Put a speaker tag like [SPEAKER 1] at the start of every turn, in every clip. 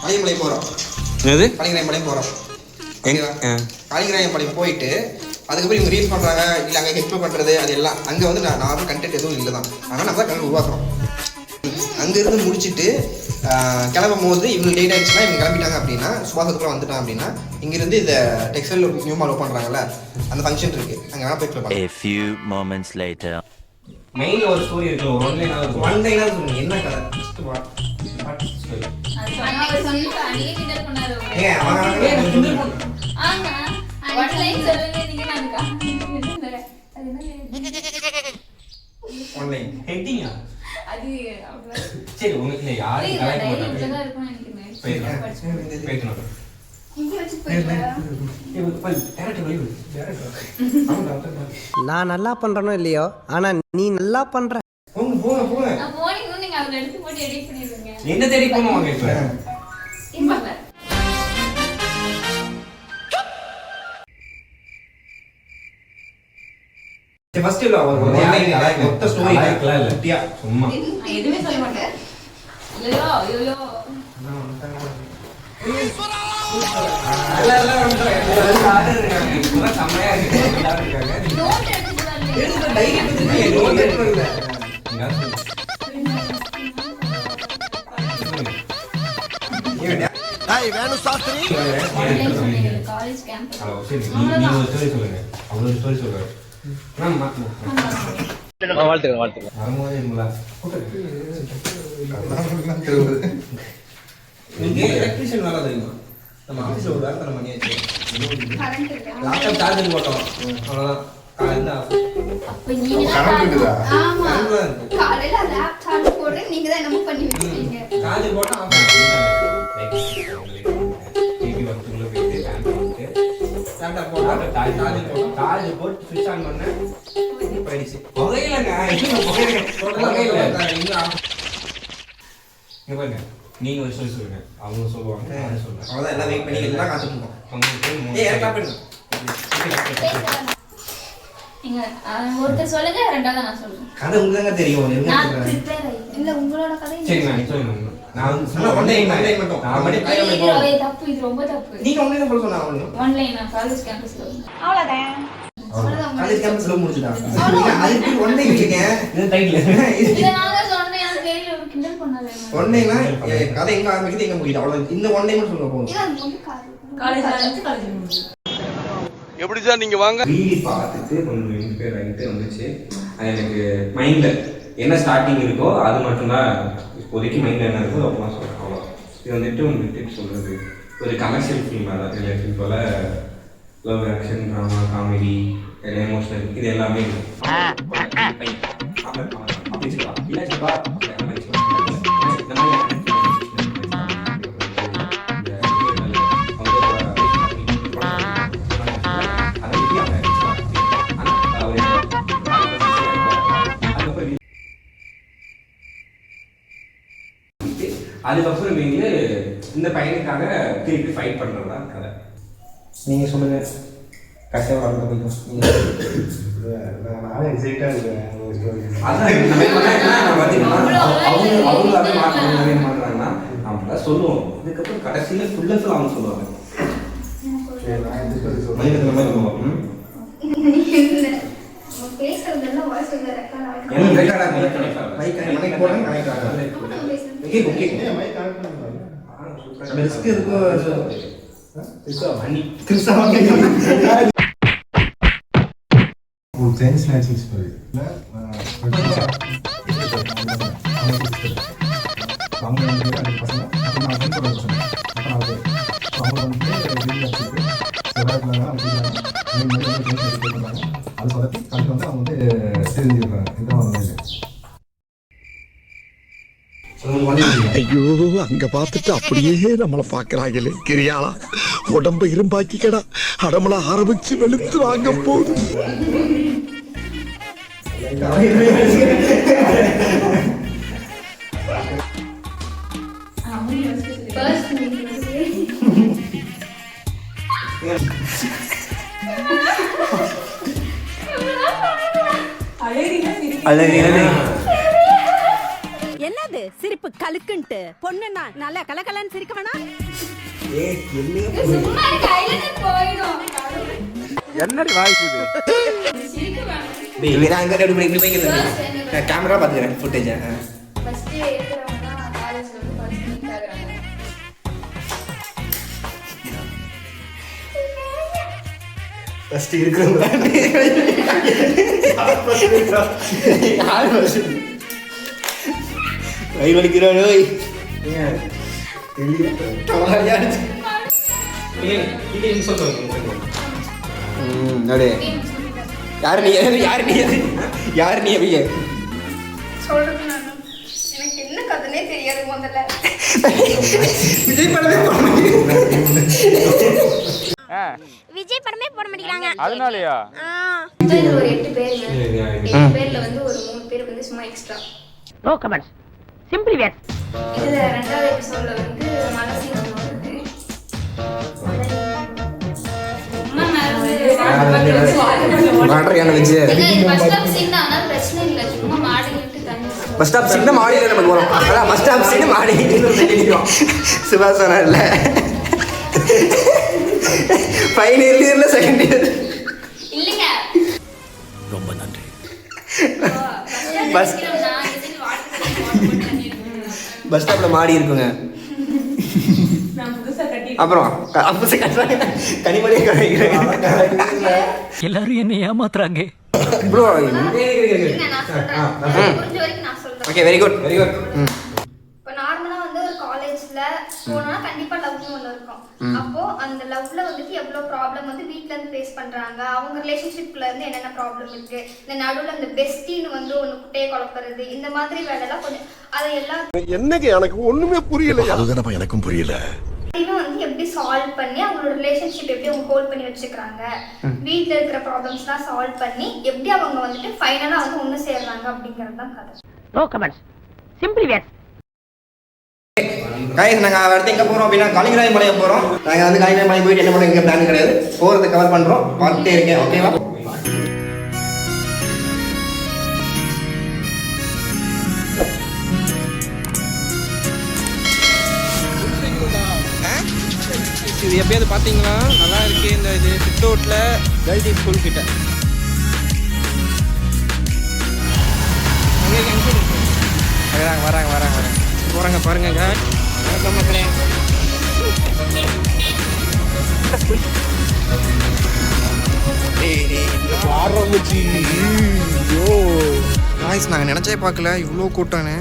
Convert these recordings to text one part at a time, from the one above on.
[SPEAKER 1] பழையமலை போகிறோம்.
[SPEAKER 2] என்னது
[SPEAKER 1] பழையமலையும் போகிறோம். காளிங்கராயம்பாளையம் போயிட்டு அதுக்கப்புறம் இவங்க ரீல்ஸ் பண்ணுறாங்க, இல்லை அங்கே எக்ஸ்ப்ளோர் பண்ணுறது அது எல்லாம் அங்கே வந்து நார்மல் கண்டென்ட் எதுவும் இல்லை தான். ஆனால் நம்ம தான் கண்டென்ட் உருவாக்குறோம். அங்கேருந்து முடிச்சுட்டு கிளம்பும் போது இவங்க லேட் ஆகிடுச்சுன்னா இவங்க கிளம்பிட்டாங்க அப்படின்னா சுபாசத்துக்குள்ள வந்துட்டாங்க அப்படின்னா இங்கேருந்து இந்த டெக்ஸ்டைல் நியூ மால் பண்ணுறாங்கல்ல அந்த ஃபங்க்ஷன் இருக்குது, அங்கே வேணால் போய் பார்க்கலாம்.
[SPEAKER 3] A few moments later.
[SPEAKER 2] மெயினில் ஒரு ஸ்டோரி இருக்கு, ஒரு ஒன் லைனாக சொல்லுங்க என்ன கதை சரி உங்களுக்கு யாரும்
[SPEAKER 4] நான் நல்லா பண்றனோ இல்லையோ, ஆனா நீ நல்லா பண்ற.
[SPEAKER 2] என்ன தேடி போனோம் இப்ப ஃபர்ஸ்ட் இல்ல அவர் மொத்த ஸ்டோரி கேட்கல இல்ல குட்டியா சும்மா
[SPEAKER 5] எதுமே சொல்ல மாட்டேன். ஐயோ ஐயோ
[SPEAKER 2] எல்லாம் வந்து ஆர்டர் இருக்காங்க, சும்மா சமையா இருக்காங்க,
[SPEAKER 5] நோட் எடுத்து வரல.
[SPEAKER 2] எடுத்து டைரி எடுத்து நோட் எடுத்து வரல.
[SPEAKER 4] டேய் வேணு சாஸ்திரி,
[SPEAKER 5] காலேஜ் கேம்பஸ்.
[SPEAKER 2] ஹலோ சரி நீங்க ஒரு ஸ்டோரி சொல்லுங்க, அவரோட ஸ்டோரி சொல்லுங்க. நான் வாழ்த்துக்கிறேன் வரும்போது நீங்க எலக்ட்ரிஷியன் வேலை தெரியுமா? நம்ம ஆஃபீஸில் ஒரு வேலை தர பண்ணியாச்சு, லேப்டாப் சார்ஜர் போட்டோம் அவ்வளோதான். காலையில்
[SPEAKER 5] அப்ப நீங்க ஆமா காலையில லேப்டாப் போட்டு நீங்க தான் என்ன பண்ணி வச்சிருக்கீங்க.
[SPEAKER 2] சார்ஜர் போட்டா ஆஃப் டிவி வரதுக்குள்ள போயிட்டு லேப்டாப் போட்டு சார்ஜர் போட்டு ஸ்விட்ச் ஆன் பண்ணேன் போயிடுச்சு. புகையிலங்க இங்க பாருங்க, நீங்க ஒரு சொல்லி சொல்லுங்க, அவங்க சொல்லுவாங்க, நான் சொல்லுவேன், அவ்வளோதான். எல்லாம் வெயிட் பண்ணி எல்லாம் காத்துட்டு இருக்கோம்.
[SPEAKER 5] நீங்க ஒருத்தர் சொல்லுங்க, ரெண்டாவது நான் சொல்றேன்.
[SPEAKER 2] கதை உங்களுக்கு தெரியும்.
[SPEAKER 5] நான் ப்ரிப்பேர் ஆயிட்டேன். இல்ல உங்களோட கதை
[SPEAKER 2] சரி நான் சொல்லுங்க. நான் சொன்ன ஒன் லைன் மட்டும் நான் மட்டும்
[SPEAKER 5] இது தப்பு, இது ரொம்ப தப்பு.
[SPEAKER 2] நீங்க ஒன் லைன் போல சொன்னா
[SPEAKER 5] ஒன் லைன் நான் காலேஜ் கேம்பஸ்ல அவ்வளவுதான்.
[SPEAKER 1] காலேஜ் கேம்பஸ்ல முடிச்சுட்டாங்க. அதுக்கு ஒன் லைன் இல்லைங்க,
[SPEAKER 2] இது டைட்டில்
[SPEAKER 5] இத நான் தான் சொன்னேன். எனக்கு தெரியல, ஒரு கிண்டல் பண்ணாதே.
[SPEAKER 1] ஒன் லைனா கதை எங்க ஆரம்பிக்குது எங்க முடியுது அவ்வளவு. இந்த ஒன் லைன் சொல்ல போறோம்.
[SPEAKER 5] காலேஜ் ஆரம்பிச்சு காலேஜ் முடிஞ்சு.
[SPEAKER 6] எப்படி சார் நீங்க வாங்க
[SPEAKER 2] ரீலி பார்த்துட்டு கொஞ்சம் இன்ஸ்பயர் ஆகிட்டு வந்துச்சு. அது எனக்கு மைண்டில் என்ன ஸ்டார்டிங் இருக்கோ அது மட்டும்தான் இப்போதைக்கு மைண்டில் என்ன இருக்கோ அப்போ தான் சொல்கிறேன். அவ்வளோ இது வந்துட்டு உங்களுக்கு டிப்ஸ் சொல்கிறது ஒரு கமர்ஷியல் ஃபிலிம் அதான் ரிலேஷன் போல் love action drama comedy emotional இது எல்லாமே அதுக்கப்புறம் நீங்க இந்த பையனுக்காக திருப்பி ஃபைட் பண்றதா கதை. நீங்க சொல்லுங்க, கஷ்டம் வளர்ந்து போய்க்கும்.
[SPEAKER 7] நானே எக்ஸைட்டாக இருக்கேன்.
[SPEAKER 2] அவங்க அப்படியே மாட்டுறாங்கன்னா நம்ம சொல்லுவோம். அதுக்கப்புறம் கடைசியில் ஃபுல்லாக ஃபுல் அவங்க சொல்லுவாங்க.
[SPEAKER 7] செயின் ஸ்நாச்சிங் ஸ்டோரி அவங்க வந்து அந்த பசங்க அப்போ நான் ஃப்ரெண்ட் பண்ண பசங்க அப்போ நான் அவங்க வந்து வீட்டில் வச்சுட்டு செவ்வாய்க்கிழமை அது சொல்லி கண்டு வந்து அவங்க வந்து தெரிஞ்சுக்கிறாங்க. இதுதான்
[SPEAKER 8] ஐயோ அங்க பார்த்துட்டு அப்படியே நம்மளை பாக்குறாங்களே கிரியாளா உடம்ப இரும்பாக்கிக்கடா அடமள ஆரம்பிச்சு வெளுத்து வாங்க போகுது.
[SPEAKER 9] என்னது சிரிப்பு? சிரிப்பு கலுக்குன்ட்டு பொண்ணுன்னா நல்லா கலகலன்னு சிரிக்க வேணாம்.
[SPEAKER 5] சும்மா எனக்கு ஐலைனர் போயிடும்.
[SPEAKER 6] என்னடி வாய்ஸ் இது?
[SPEAKER 1] கேமரா பார்த்துக்கிறேன் ஃபுட்டேஜ்.
[SPEAKER 5] ஃபர்ஸ்ட் இருக்கிறவங்க காலேஜ்ல வந்து ஃபர்ஸ்ட் மீட் ஆகுறாங்க.
[SPEAKER 1] ஃபர்ஸ்ட் இருக்கிறவங்க வயிறு வலிக்கிறானோ யாரு நீ யாரு நீ அப்படியே
[SPEAKER 5] சொல்றது நான் எனக்கு என்ன கதைனே தெரியாது முதல்ல.
[SPEAKER 1] விஜய் படமே
[SPEAKER 5] விஜய் படமே போட மாட்டேங்கிறாங்க.
[SPEAKER 6] அதனாலயா?
[SPEAKER 5] இதுல ஒரு 8 பேருங்க. 8 பேர்ல வந்து ஒரு 3 பேர் வந்து சும்மா எக்ஸ்ட்ரா.
[SPEAKER 9] No comments. சிம்பிளி வேர்.
[SPEAKER 5] இதுல ரெண்டாவது எபிசோட்ல வந்து மனசு வருது.
[SPEAKER 1] பஸ் ஸ்டாப் சீன் மாடியில் நமக்கு வரும். அதான் பஸ் ஸ்டாப் சீன் மாடி சுபாஷ் சொன்னார்ல ஃபைனல் இயர்ல செகண்ட் இயர்
[SPEAKER 5] இல்லைங்க.
[SPEAKER 3] ரொம்ப நன்றி.
[SPEAKER 1] பஸ் ஸ்டாப்ல மாடி இருக்குங்க. அப்புறம் புதுசா கட்டுறாங்க தனிமொழியை கட்டுறாங்க.
[SPEAKER 3] எல்லாரும் என்ன ஏமாத்துறாங்க.
[SPEAKER 1] ப்ரோ
[SPEAKER 5] நான் சொல்றேன். புரிஞ்ச வரைக்கும் நான் சொல்றேன்.
[SPEAKER 1] Okay very good very good.
[SPEAKER 5] இப்போ நார்மலா வந்து ஒரு காலேஜ்ல போனா கண்டிப்பா லவ்னு ஒண்ணு இருக்கும். அப்போ அந்த லவ்ல வந்துட்டு எவ்வளவு ப்ராப்ளம் வந்து வீட்ல இருந்து ஃபேஸ் பண்றாங்க, அவங்க ரிலேஷன்ஷிப்ல இருந்து என்னென்ன ப்ராப்ளம் இருக்கு, இந்த நடுவுல இந்த பெஸ்டின்னு வந்து ஒண்ணு குட்டையை குழப்பறது, இந்த மாதிரி வேலைலாம் கொஞ்சம் அதை எல்லாம்
[SPEAKER 8] என்னங்க எனக்கு ஒண்ணுமே புரியல. அதுதானப்பா எனக்கும் புரியல.
[SPEAKER 5] வந்து எப்படி சால்வ் பண்ணி அவங்களோட ரிலேஷன்ஷிப் எப்படி அவங்க ஹோல்ட் பண்ணி வச்சுக்கிறாங்க, வீட்ல இருக்கிற ப்ராப்ளம்ஸ்லாம் சால்வ் பண்ணி எப்படி அவங்க வந்துட்டு ஃபைனலா வந்து ஒண்ணு சேர்றாங்க அப்படிங்கிறது தான் கதை.
[SPEAKER 9] No comments. சிம்பிளி வேர்.
[SPEAKER 1] கைஸ் நாங்கள் அடுத்து எங்கே போகிறோம் அப்படின்னா காளிங்கராய மலையை போகிறோம். நாங்கள் வந்து காளிங்கராய மலை போயிட்டு என்ன பண்ண எங்கே பிளான் கிடையாது, போகிறத கவர் பண்ணுறோம். பார்த்துட்டே இருக்கேன் ஓகேவா.
[SPEAKER 2] இது எப்படியாவது பார்த்தீங்களா? நல்லா இருக்கு. இந்த இது சிட்டோட்டில் கேர்ள்ஸ் ஸ்கூல் கிட்ட வராங்க போகிறாங்க பாருங்க. வணக்கம் மக்களே.
[SPEAKER 1] நாங்கள் நினச்சே பார்க்கல இவ்வளோ கூட்டம்னு.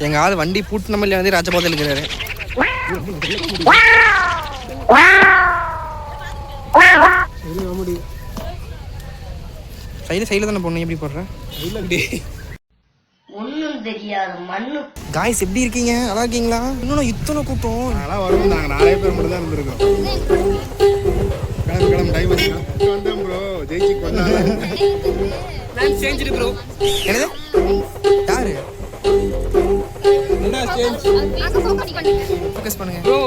[SPEAKER 1] எங்கள் ஆள் வண்டி பூட்டு நம்மளே வந்து ராஜபாதையில் இருக்கிறாரு. சைடில் தானே போடணும். எப்படி போடுறேன்
[SPEAKER 9] ஒண்ணும் தெரியாது மண்ணு.
[SPEAKER 1] காய்ஸ் எப்படி இருக்கீங்க? நல்லா இருக்கீங்களா? இன்னும் இத்தனை கூட்டம்.
[SPEAKER 7] அதெல்லாம் வரும். நாங்கள் 4 பேர் மட்டும் தான் இருந்திருக்கோம். கிளம்பு டைம் வந்தேன் ப்ரோ. ஜெயிச்சு
[SPEAKER 2] ப்ரோ
[SPEAKER 1] என்னது யாரு ஃபோக்கஸ் பண்ணுங்க
[SPEAKER 2] ப்ரோ.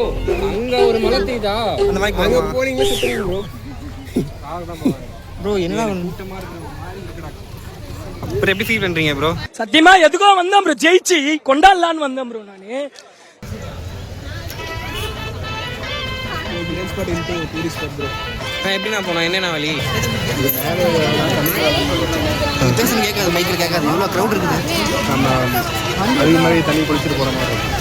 [SPEAKER 2] அங்கே ஒரு மலை தெரியுதா?
[SPEAKER 1] அந்த மாதிரி
[SPEAKER 2] அங்கே போனீங்கன்னா சுற்றுங்க ப்ரோ.
[SPEAKER 1] ப்ரோ என்ன அப்புறம் எப்படி ஃபீல் பண்ணுறீங்க ப்ரோ?
[SPEAKER 10] சத்தியமா எதுக்கோ வந்தேன் ப்ரோ. ஜெயிச்சு கொண்டாடலான்னு வந்தேன் ப்ரோ. நானு
[SPEAKER 2] எப்படி நான் போனேன்? என்னென்ன வழி?
[SPEAKER 1] வித்தியாசம் கேட்காது, மைக்கில் கேட்காது. இவ்வளோ க்ரௌட் இருக்குது.
[SPEAKER 7] நம்ம அதே மாதிரி தண்ணி குளிச்சுட்டு போகிற மாதிரி இருக்கும்.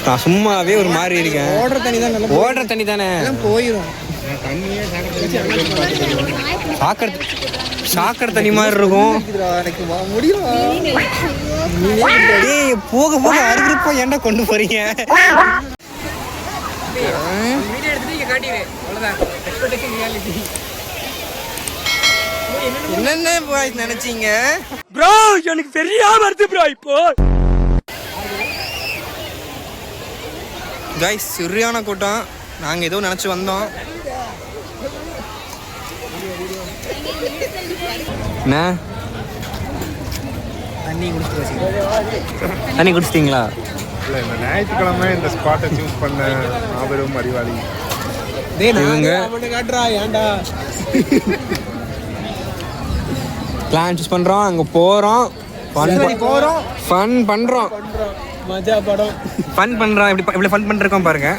[SPEAKER 2] நான் சும்மாவே ஒரு மாதிரி இருக்கேன். ஓடுற தண்ணி தானே
[SPEAKER 1] போயிடும்.
[SPEAKER 7] தண்ணியே
[SPEAKER 2] சாக்கடை தண்ணி மாதிரி இருக்கும்.
[SPEAKER 1] எனக்கு முடியும்.
[SPEAKER 2] போக போக அருகிருப்பா ஏன்டா கொண்டு போறீங்க?
[SPEAKER 1] என்னென்ன நினைச்சீங்க
[SPEAKER 10] ப்ரோ? எனக்கு பெரிய வருது ப்ரோ. இப்போ
[SPEAKER 1] கைஸ் சரியான கூட்டம். நாங்கள் ஏதோ நினச்சி வந்தோம்.
[SPEAKER 2] என்ன தண்ணி குடிச்சிட்டீங்களா?
[SPEAKER 7] இல்லை இந்த ஞாயிற்றுக்கிழமை இந்த ஸ்பாட்டை சூஸ் பண்ண மாபெரும் அறிவாளி
[SPEAKER 2] இவங்க. பிளான் சூஸ் பண்ணுறோம், அங்கே போகிறோம், ஃபன் பண்ணுறோம்,
[SPEAKER 10] மஜா படம்
[SPEAKER 2] ஃபன் பண்ணுறோம். இப்படி ஃபன் பண்ணிருக்கோம் பாருங்க.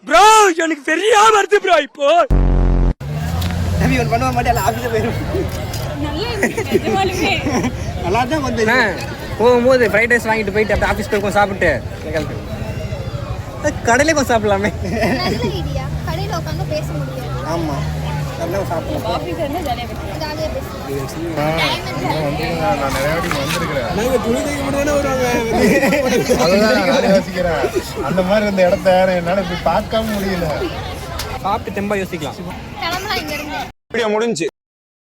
[SPEAKER 10] ப்ரோ. எனக்கு பெரிய வருது ப்ரோ. இப்போ
[SPEAKER 4] பண்ணுவ மாட்டேன் ஆஃபீஸில் போயிடும். நல்லா தான் வந்து
[SPEAKER 2] போகும்போது ஃப்ரைட் ரைஸ் வாங்கிட்டு போயிட்டு அப்படியே ஆஃபீஸ் போய் சாப்பிட்டு கடையிலே கொஞ்சம் சாப்பிடலாமே.
[SPEAKER 5] நல்ல ஐடியா. கடையில உட்கார்ந்து பேச முடியும்.
[SPEAKER 4] ஆமாம் நல்லா சாப்பிடலாம்.
[SPEAKER 5] ஆபீஸ் இருந்தா ஜாலியா பேசலாம்.
[SPEAKER 7] நான் நிறைய வாட்டி வந்திருக்கிறேன்.
[SPEAKER 4] நாங்கள் துணி தைக்க மட்டும் தானே வருவாங்க.
[SPEAKER 7] அதுதான் நான் யோசிக்கிறேன். அந்த மாதிரி இந்த இடத்த என்னால் இப்படி பார்க்க முடியல.
[SPEAKER 2] சாப்பிட்டு தெம்பா யோசிக்கலாம்.
[SPEAKER 5] கிளம்பலாம் இங்க இருந்து.
[SPEAKER 2] வீடியோ முடிஞ்சு.